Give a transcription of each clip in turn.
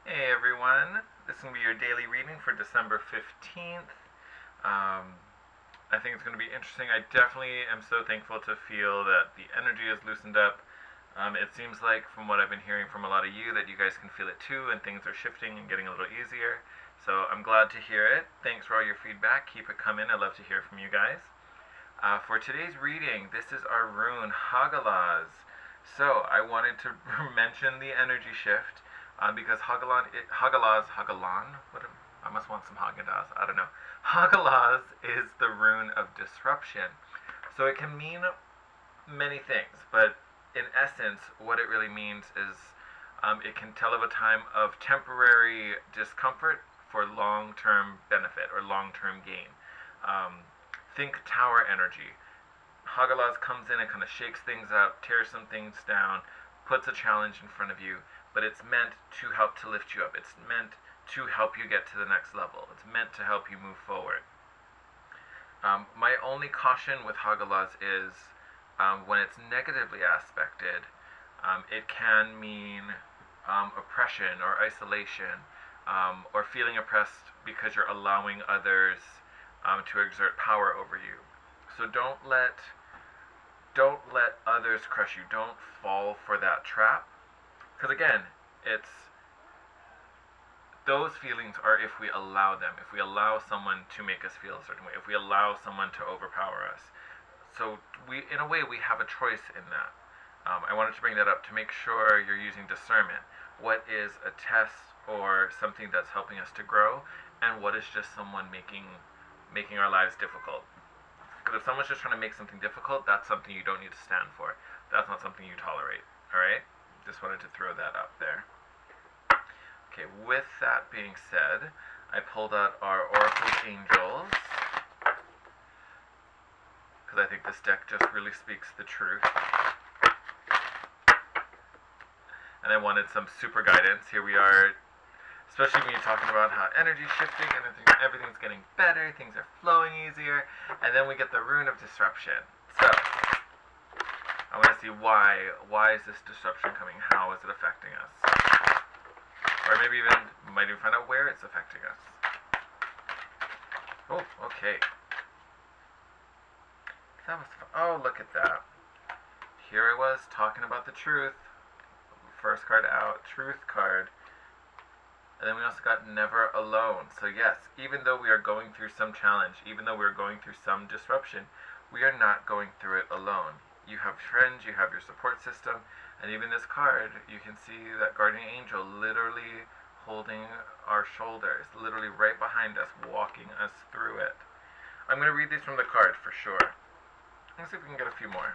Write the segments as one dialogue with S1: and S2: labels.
S1: Hey everyone, this is going to be your daily reading for December 15th. I think it's going to be interesting. I definitely am so thankful to feel that the energy is loosened up. It seems like, from what I've been hearing from a lot of you, that you guys can feel it too, and things are shifting and getting a little easier. So I'm glad to hear it. Thanks for all your feedback. Keep it coming. I'd love to hear from you guys. For today's reading, this is our rune Hagalaz. So I wanted to mention the energy shift because Hagalaz, what? I must want some Haagen-Dazs. I don't know. Hagalaz is the rune of disruption. So it can mean many things, but in essence, what it really means is it can tell of a time of temporary discomfort for long-term benefit or long-term gain. Um, think tower energy. Hagalaz comes in and kind of shakes things up, tears some things down, puts a challenge in front of you, but it's meant to help to lift you up. It's meant to help you get to the next level. It's meant to help you move forward. My only caution with Hagalaz is when it's negatively aspected, it can mean oppression or isolation, or feeling oppressed because you're allowing others to exert power over you. So don't let others crush you. Don't fall for that trap. Because again, it's those feelings are if we allow them. If we allow someone to make us feel a certain way. If we allow someone to overpower us. So in a way, we have a choice in that. I wanted to bring that up to make sure you're using discernment. What is a test or something that's helping us to grow, and what is just someone making our lives difficult? Because if someone's just trying to make something difficult, that's something you don't need to stand for. That's not something you tolerate. All right? Just wanted to throw that out there. Okay, with that being said, I pulled out our Oracle Angels because I think this deck just really speaks the truth. And I wanted some super guidance. Here we are, especially when you're talking about how energy's shifting and everything's getting better, things are flowing easier, and then we get the rune of disruption. So, I want to see why is this disruption coming? How is it affecting us? Or maybe might even find out where it's affecting us. Oh, okay. That was fun. Oh, look at that. Here I was talking about the truth. First card out, truth card. And then we also got never alone. So yes, even though we are going through some challenge, even though we're going through some disruption, we are not going through it alone. You have friends, you have your support system, and even this card, you can see that guardian angel literally holding our shoulders, literally right behind us, walking us through it. I'm going to read these from the card for sure. Let's see if we can get a few more.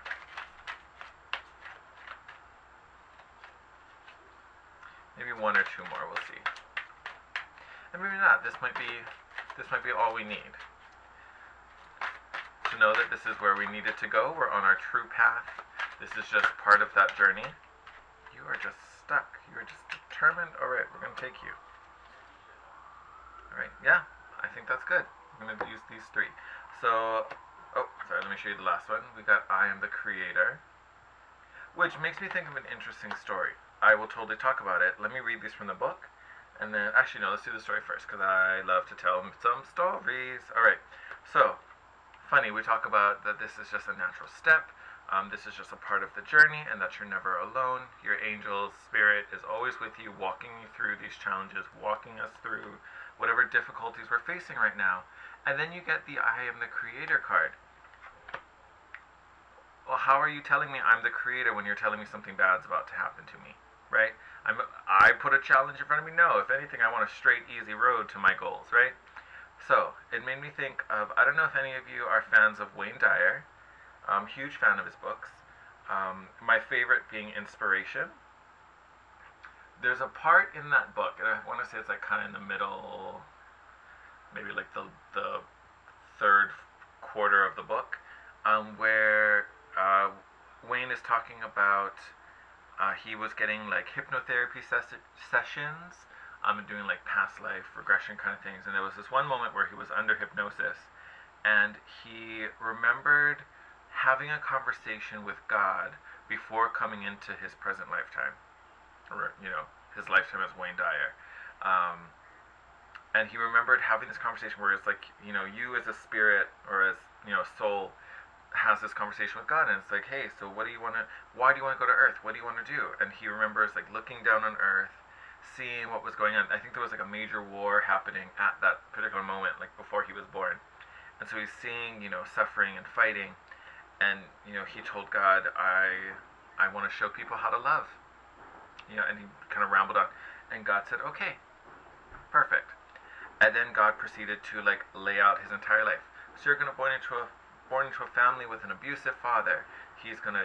S1: Maybe one or two more, we'll see. And maybe not. This might be all we need. To know that this is where we needed to go. We're on our true path. This is just part of that journey. You are just stuck. You are just determined. Alright, we're going to take you. Alright, yeah, I think that's good. I'm going to use these three. So, oh, sorry, let me show you the last one. We got I am the creator, which makes me think of an interesting story. I will totally talk about it. Let me read these from the book. And then, actually, no, let's do the story first, because I love to tell some stories. Alright, so, funny, we talk about that this is just a natural step. This is just a part of the journey, and that you're never alone. Your angel's spirit is always with you, walking you through these challenges, walking us through whatever difficulties we're facing right now. And then you get the I am the creator card. Well, how are you telling me I'm the creator when you're telling me something bad's about to happen to me, right? I put a challenge in front of me? No, if anything, I want a straight, easy road to my goals, right? So, it made me think of, I don't know if any of you are fans of Wayne Dyer. I'm a huge fan of his books. My favorite being Inspiration. There's a part in that book, and I want to say it's like kind of in the middle, maybe like the third quarter of the book, where Wayne is talking about he was getting like hypnotherapy sessions, and doing like past life regression kind of things. And there was this one moment where he was under hypnosis, and he remembered having a conversation with God before coming into his present lifetime, or his lifetime as Wayne Dyer. Um, and he remembered having this conversation where it's like, you as a spirit or as, a soul has this conversation with God, and it's like, hey, so why do you want to go to Earth? What do you want to do? And he remembers like looking down on Earth, seeing what was going on. I think there was like a major war happening at that particular moment, like before he was born. And so he's seeing, suffering and fighting, and he told God, I want to show people how to love. And he kind of rambled on, and God said, okay, perfect. And then God proceeded to like lay out his entire life. So you're going to born into a family with an abusive father. He's going to,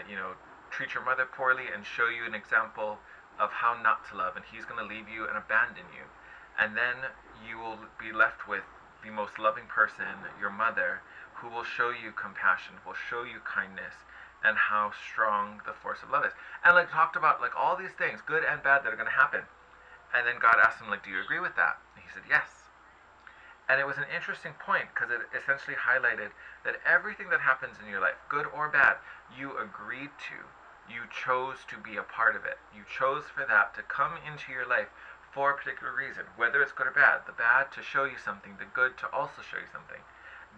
S1: treat your mother poorly and show you an example of how not to love, and he's going to leave you and abandon you. And then you will be left with the most loving person, your mother, who will show you compassion, will show you kindness, and how strong the force of love is. And like talked about like all these things, good and bad, that are going to happen. And then God asked him, like, do you agree with that? And he said, yes. And it was an interesting point because it essentially highlighted that everything that happens in your life, good or bad, you agreed to. You chose to be a part of it. You chose for that to come into your life for a particular reason, whether it's good or bad. The bad to show you something, the good to also show you something.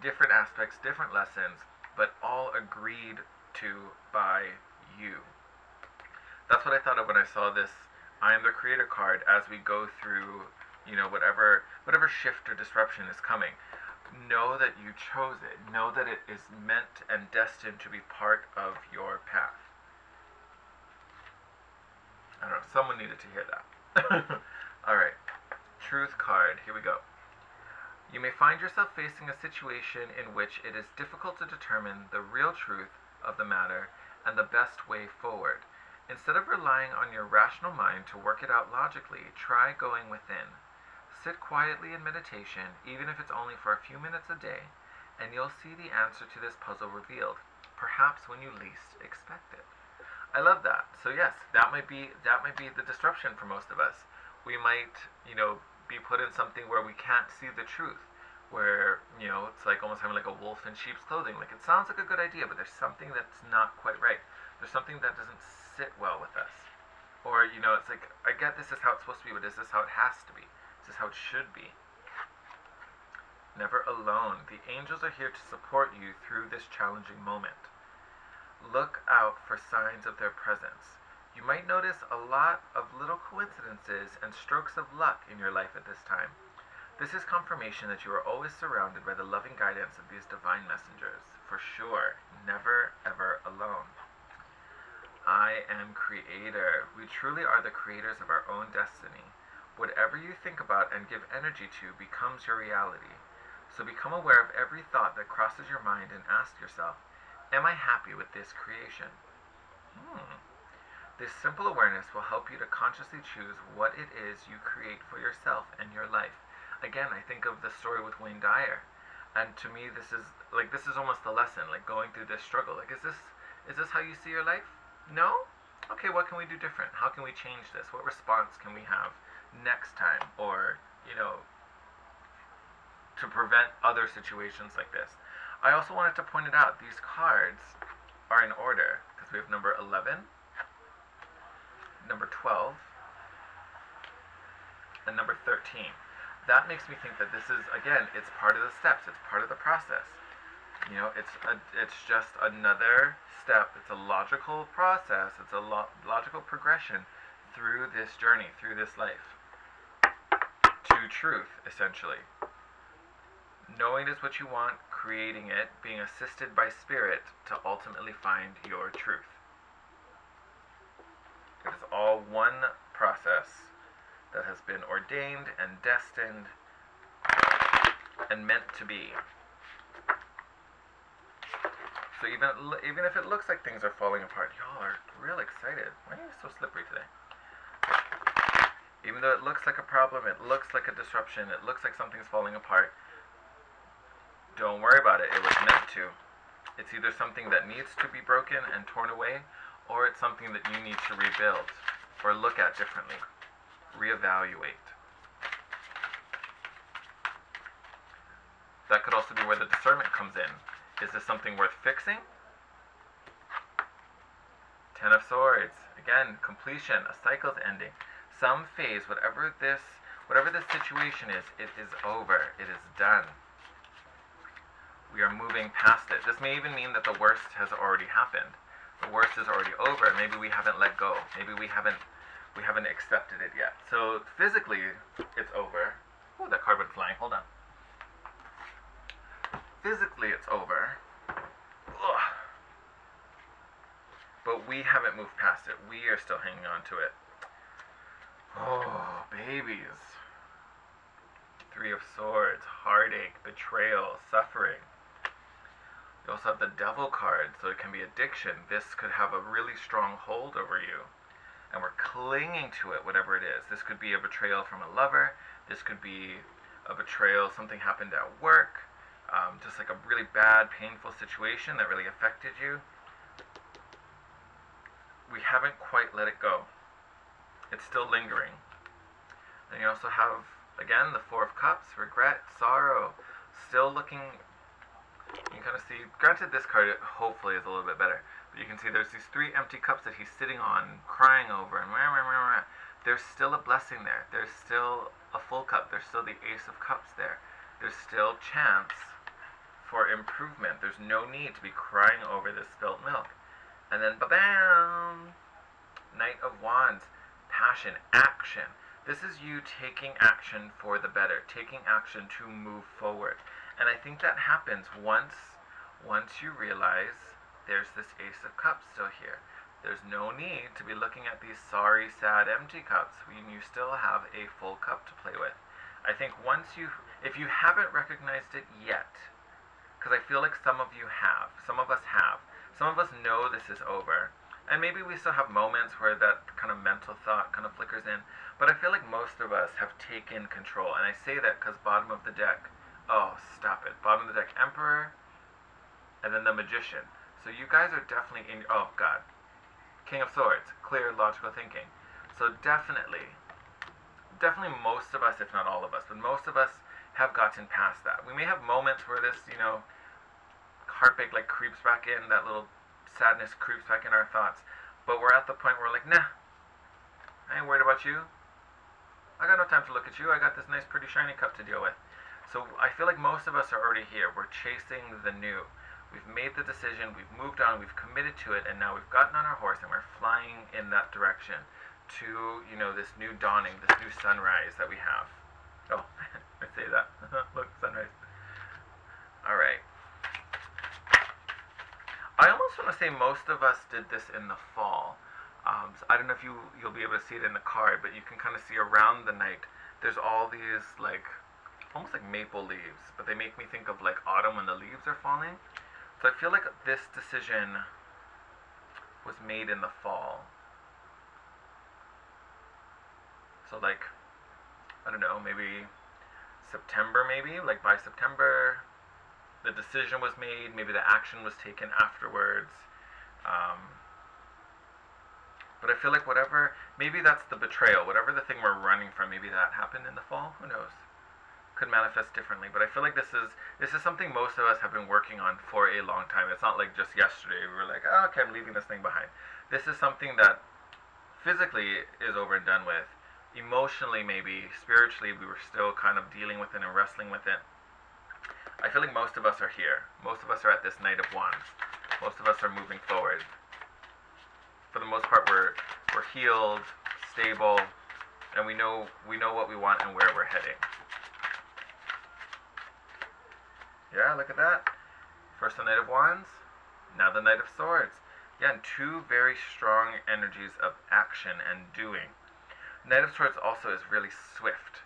S1: Different aspects, different lessons, but all agreed to by you. That's what I thought of when I saw this I am the creator card as we go through, whatever shift or disruption is coming. Know that you chose it. Know that it is meant and destined to be part of your path. I don't know, someone needed to hear that. Alright, truth card, here we go. You may find yourself facing a situation in which it is difficult to determine the real truth of the matter and the best way forward. Instead of relying on your rational mind to work it out logically, try going within. Sit quietly in meditation, even if it's only for a few minutes a day, and you'll see the answer to this puzzle revealed, perhaps when you least expect it. I love that. So yes, that might be the disruption for most of us. We might, be put in something where we can't see the truth, where, it's like almost having like a wolf in sheep's clothing. Like it sounds like a good idea, but there's something that's not quite right. There's something that doesn't sit well with us. Or, it's like, I get this is how it's supposed to be, but is this how it has to be? Is this how it should be? Never alone. The angels are here to support you through this challenging moment. Look out for signs of their presence. You might notice a lot of little coincidences and strokes of luck in your life at this time. This is confirmation that you are always surrounded by the loving guidance of these divine messengers. For sure, never ever alone. I am creator. We truly are the creators of our own destiny. Whatever you think about and give energy to becomes your reality. So become aware of every thought that crosses your mind and ask yourself, am I happy with this creation? This simple awareness will help you to consciously choose what it is you create for yourself and your life. Again, I think of the story with Wayne Dyer. And to me, this is almost the lesson, like going through this struggle. Like, is this how you see your life? No? Okay, what can we do different? How can we change this? What response can we have next time? Or, to prevent other situations like this. I also wanted to point it out. These cards are in order because we have number 11, number 12, and number 13. That makes me think that this is, again, it's part of the steps. It's part of the process. It's just another step. It's a logical process. It's a logical progression through this journey, through this life, to truth, essentially. Knowing is what you want, creating it, being assisted by spirit to ultimately find your truth. It is all one process that has been ordained and destined and meant to be. So even if it looks like things are falling apart, y'all are real excited. Why are you so slippery today? Even though it looks like a problem, it looks like a disruption, it looks like something's falling apart, don't worry about it. It was meant to. It's either something that needs to be broken and torn away, or it's something that you need to rebuild or look at differently. Reevaluate. That could also be where the discernment comes in. Is this something worth fixing? Ten of Swords. Again, completion. A cycle's ending. Some phase, whatever this situation is, it is over. It is done. We are moving past it. This may even mean that the worst has already happened. The worst is already over. Maybe we haven't let go. Maybe we haven't accepted it yet. So physically, it's over. Oh, that card went flying. Hold on. Physically, it's over. Ugh. But we haven't moved past it. We are still hanging on to it. Oh, babies. Three of Swords, heartache, betrayal, suffering. You also have the Devil card, so it can be addiction. This could have a really strong hold over you, and we're clinging to it, whatever it is. This could be a betrayal from a lover. This could be a betrayal, something happened at work, just like a really bad, painful situation that really affected you. We haven't quite let it go. It's still lingering. And you also have, again, the Four of Cups, regret, sorrow, still looking. You can kind of see, granted this card hopefully is a little bit better, but you can see there's these three empty cups that he's sitting on, crying over, and there's still a blessing there. There's still a full cup. There's still the Ace of Cups there. There's still chance for improvement. There's no need to be crying over this spilt milk. And then, ba-bam! Knight of Wands, passion, action. This is you taking action for the better, taking action to move forward. And I think that happens once you realize there's this Ace of Cups still here. There's no need to be looking at these sorry, sad, empty cups when you still have a full cup to play with. I think if you haven't recognized it yet, because I feel like some of you have, some of us have, some of us know this is over, and maybe we still have moments where that kind of mental thought kind of flickers in, but I feel like most of us have taken control, and I say that because bottom of the deck, oh, stop it, bottom of the deck, Emperor, and then the Magician. So you guys are definitely in, oh God, King of Swords, clear, logical thinking. So definitely most of us, if not all of us, but most of us have gotten past that. We may have moments where this, heartbreak like creeps back in, that little sadness creeps back in our thoughts, but we're at the point where we're like, nah, I ain't worried about you. I got no time to look at you. I got this nice, pretty, shiny cup to deal with. So I feel like most of us are already here. We're chasing the new. We've made the decision, we've moved on, we've committed to it, and now we've gotten on our horse and we're flying in that direction to, this new dawning, this new sunrise that we have. Oh, I say that. Look, sunrise. All right. I almost want to say most of us did this in the fall. So I don't know if you'll be able to see it in the card, but you can kind of see around the night, there's all these, almost like maple leaves, but they make me think of, autumn when the leaves are falling. So I feel like this decision was made in the fall. So I don't know, maybe September maybe? By September, the decision was made, maybe the action was taken afterwards. But I feel like maybe that's the betrayal, whatever the thing we're running from, maybe that happened in the fall, who knows? Could manifest differently, but I feel like this is something most of us have been working on for a long time. It's not like just yesterday we were like, oh, okay, I'm leaving this thing behind. This is something that physically is over and done with. Emotionally, maybe spiritually, we were still kind of dealing with it and wrestling with it. I feel like most of us are here. Most of us are at this Knight of Wands. Most of us are moving forward. For the most part, we're healed, stable, and we know what we want and where we're heading. Yeah, look at that. First the Knight of Wands, now the Knight of Swords. Yeah, and two very strong energies of action and doing. Knight of Swords also is really swift.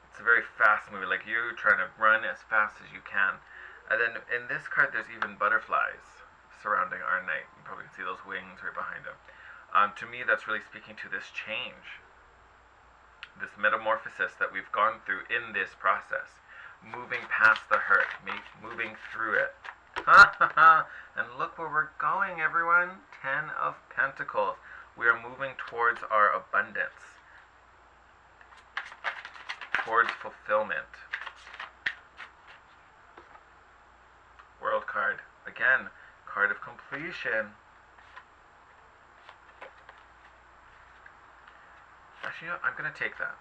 S1: It's a very fast movie, like you trying to run as fast as you can. And then in this card, there's even butterflies surrounding our knight. You probably can see those wings right behind him. To me, that's really speaking to this change, this metamorphosis that we've gone through in this process. Moving past the hurt, moving through it. And look where we're going, everyone. 10 of Pentacles. We are moving towards our abundance, towards fulfillment. World card. Again, card of completion. A Actually, you know, I'm going to take that.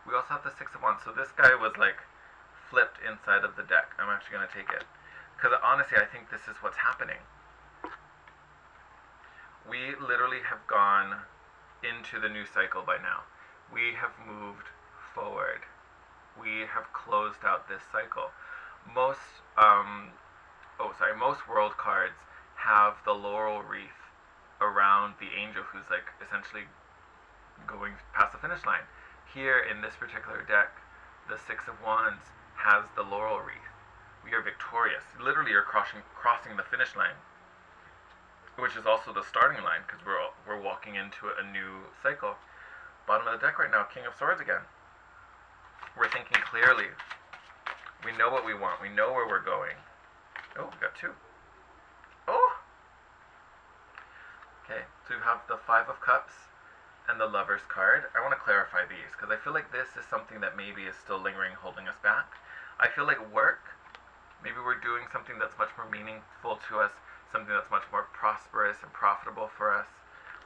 S1: We also have the Six of Wands. So this guy was like flipped inside of the deck. I'm actually going to take it. Because honestly, I think this is what's happening. We literally have gone into the new cycle by now. We have moved forward. We have closed out this cycle. Most most world cards have the laurel wreath around the angel who's like essentially going past the finish line. Here in this particular deck, the Six of Wands has the laurel wreath. We are victorious. Literally, you're crossing the finish line, which is also the starting line because we're walking into a new cycle. Bottom of the deck right now, King of Swords again. We're thinking clearly. We know what we want. We know where we're going. Oh, we got two. Oh! Okay, so we have the Five of Cups and the Lover's card. I want to clarify these because I feel like this is something that maybe is still lingering, holding us back. I feel like work, maybe we're doing something that's much more meaningful to us, something that's much more prosperous and profitable for us.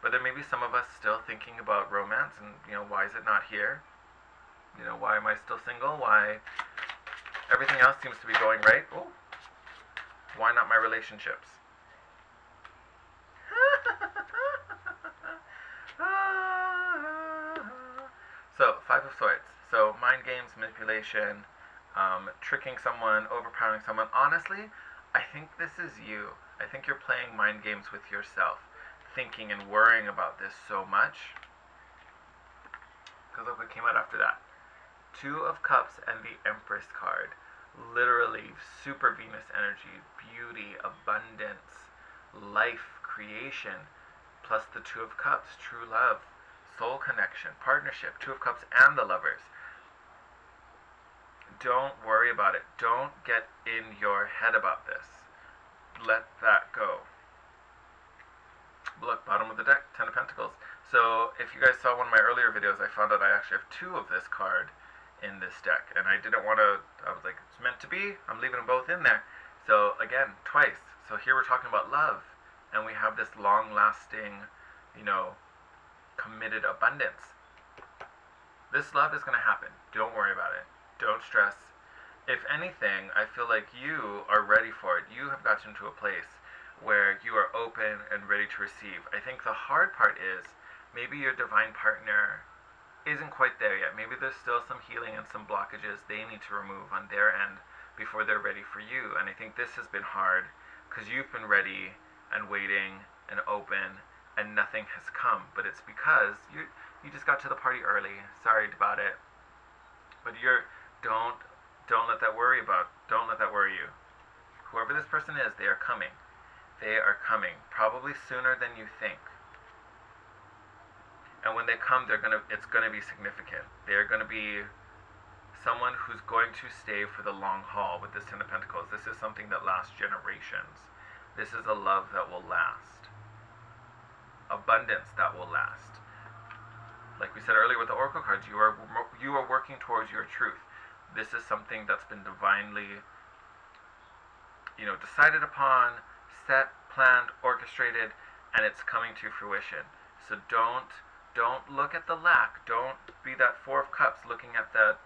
S1: But there may be some of us still thinking about romance and, you know, why is it not here? You know, why am I still single? Why everything else seems to be going right? Oh, why not my relationships? So, Five of Swords. So, mind games, manipulation, tricking someone, overpowering someone. Honestly, I think this is you. I think you're playing mind games with yourself, thinking and worrying about this so much. Because look what came out after that. Two of Cups and the Empress card. Literally, super Venus energy, beauty, abundance, life, creation, plus the Two of Cups, true love, soul connection, partnership, Two of Cups and the Lovers. Don't worry about it. Don't get in your head about this. Let that go. Look, bottom of the deck, Ten of Pentacles. So if you guys saw one of my earlier videos, I found out I actually have two of this card in this deck. And I didn't want to, I was like, it's meant to be. I'm leaving them both in there. So again, twice. So here we're talking about love. And we have this long-lasting, you know, committed abundance. This love is going to happen. Don't worry about it. Don't stress. If anything, I feel like you are ready for it. You have gotten to a place where you are open and ready to receive. I think the hard part is maybe your divine partner isn't quite there yet. Maybe there's still some healing and some blockages they need to remove on their end before they're ready for you. And I think this has been hard because you've been ready and waiting and open and nothing has come. But it's because you just got to the party early. Sorry about it. But don't let that worry you. Whoever this person is, they are coming. They are coming, probably sooner than you think. And when they come, it's gonna be significant. They're gonna be someone who's going to stay for the long haul with this Ten of Pentacles. This is something that lasts generations. This is a love that will last. Abundance that will last. Like we said earlier with the Oracle cards, you are working towards your truth. This is something that's been divinely, you know, decided upon, set, planned, orchestrated, and it's coming to fruition. So don't look at the lack. Don't be that Four of Cups looking at that,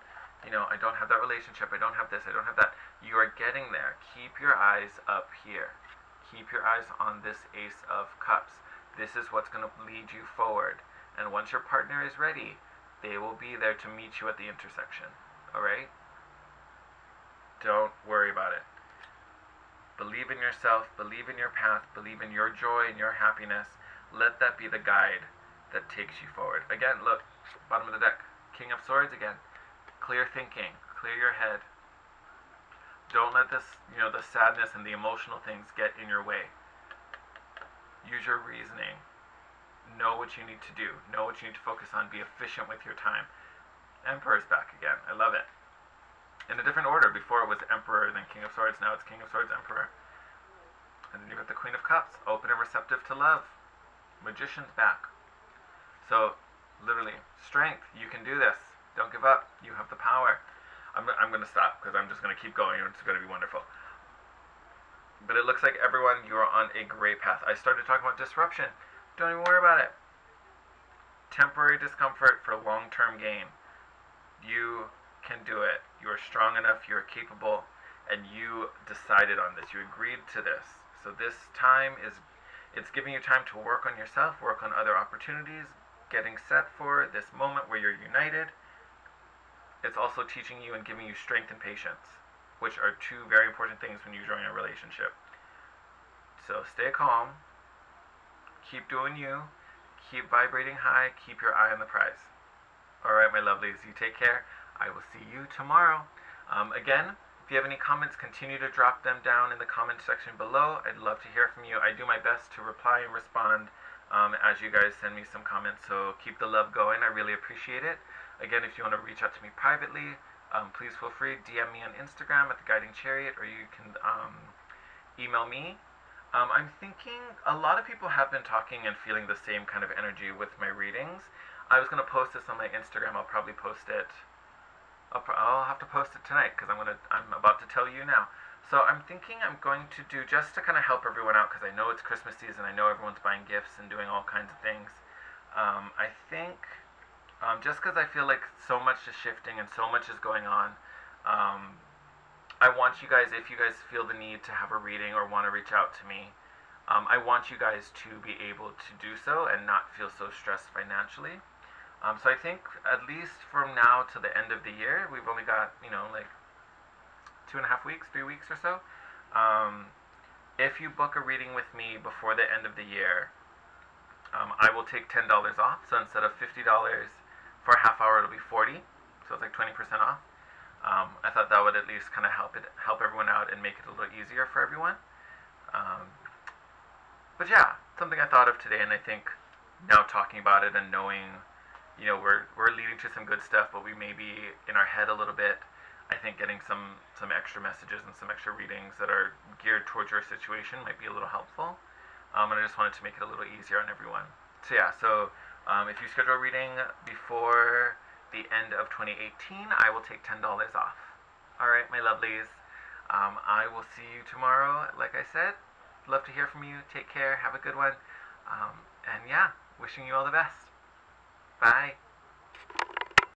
S1: you know, I don't have that relationship, I don't have this, I don't have that. You are getting there. Keep your eyes up here. Keep your eyes on this Ace of Cups. This is what's going to lead you forward. And once your partner is ready, they will be there to meet you at the intersection. Alright? Don't worry about it. Believe in yourself, believe in your path, believe in your joy and your happiness. Let that be the guide that takes you forward. Again, look, bottom of the deck, King of Swords again. Clear thinking, clear your head. Don't let this, you know, the sadness and the emotional things get in your way. Use your reasoning. Know what you need to do. Know what you need to focus on. Be efficient with your time. Emperor's back again. I love it. In a different order. Before it was Emperor, then King of Swords. Now it's King of Swords, Emperor. And then you've got the Queen of Cups. Open and receptive to love. Magician's back. So, literally, strength. You can do this. Don't give up. You have the power. I'm going to stop because I'm just going to keep going. It's going to be wonderful. But it looks like everyone, you are on a great path. I started talking about disruption. Don't even worry about it. temporary discomfort for long-term gain. You can do it. You are strong enough, you are capable, and you decided on this. You agreed to this. So this time it's giving you time to work on yourself, work on other opportunities, getting set for this moment where you're united. It's also teaching you and giving you strength and patience, which are two very important things when you join a relationship. So stay calm, keep doing you, keep vibrating high, keep your eye on the prize. Alright, my lovelies, you take care. I will see you tomorrow. Again, if you have any comments, continue to drop them down in the comment section below. I'd love to hear from you. I do my best to reply and respond as you guys send me some comments, so keep the love going. I really appreciate it. Again, if you want to reach out to me privately, please feel free. DM me on Instagram at The Guiding Chariot, or you can email me. I'm thinking a lot of people have been talking and feeling the same kind of energy with my readings. I was going to post this on my Instagram. I'll probably post it. I'll have to post it tonight because I'm about to tell you now. So I'm thinking I'm going to do, just to kind of help everyone out, because I know it's Christmas season, I know everyone's buying gifts and doing all kinds of things. I think, just because I feel like so much is shifting and so much is going on, I want you guys, if you guys feel the need to have a reading or want to reach out to me, I want you guys to be able to do so and not feel so stressed financially. So I think at least from now to the end of the year, we've only got, like 2.5 weeks, 3 weeks or so. If you book a reading with me before the end of the year, I will take $10 off. So instead of $50 for a half hour, it'll be $40. So it's like 20% off. I thought that would at least kind of help everyone out and make it a little easier for everyone. But yeah, something I thought of today, and I think now talking about it and knowing, we're leading to some good stuff, but we may be in our head a little bit. I think getting some extra messages and some extra readings that are geared towards your situation might be a little helpful. And I just wanted to make it a little easier on everyone. So yeah, if you schedule a reading before the end of 2018, I will take $10 off. Alright, my lovelies. I will see you tomorrow, like I said. Love to hear from you. Take care. Have a good one. And yeah, wishing you all the best. Bye.